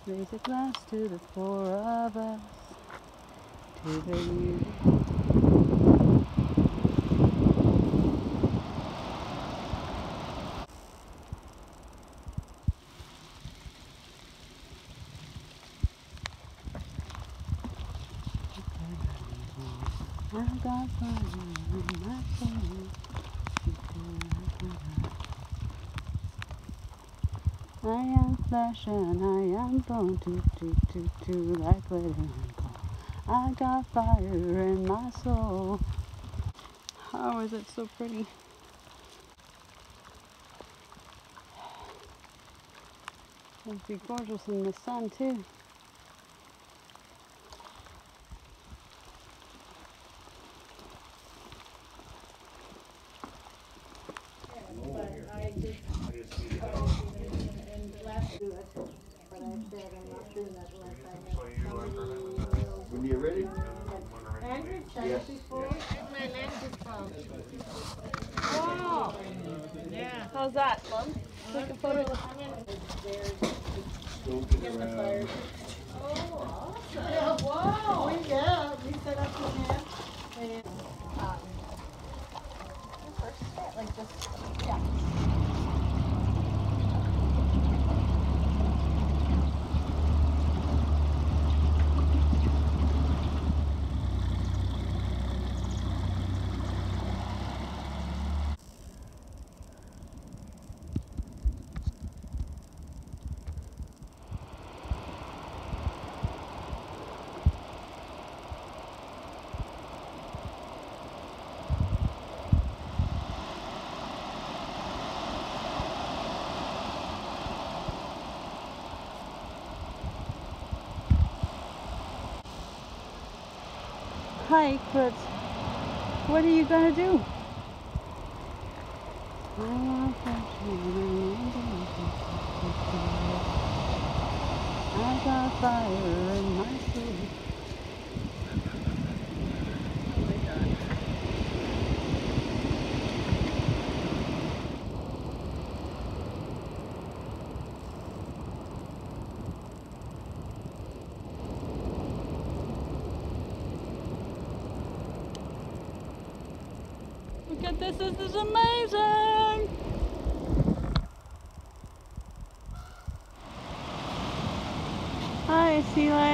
Raise a glass to the four of us, to the you. I got fire in my soul. I am flesh and I am bone, like glitter and gold. I got fire in my soul. How is it so pretty? It'd be gorgeous in the sun too. When you're ready? Andrew, yes. Before. My leg is full. Wow! Yeah. How's that, Mom? Take a photo. Oh, awesome. Yeah, wow. We set up the tent. And, first, like just, yeah. Hike, but what are you gonna do? I got fire in my soul. Look at this is amazing! Hi, Sea Life.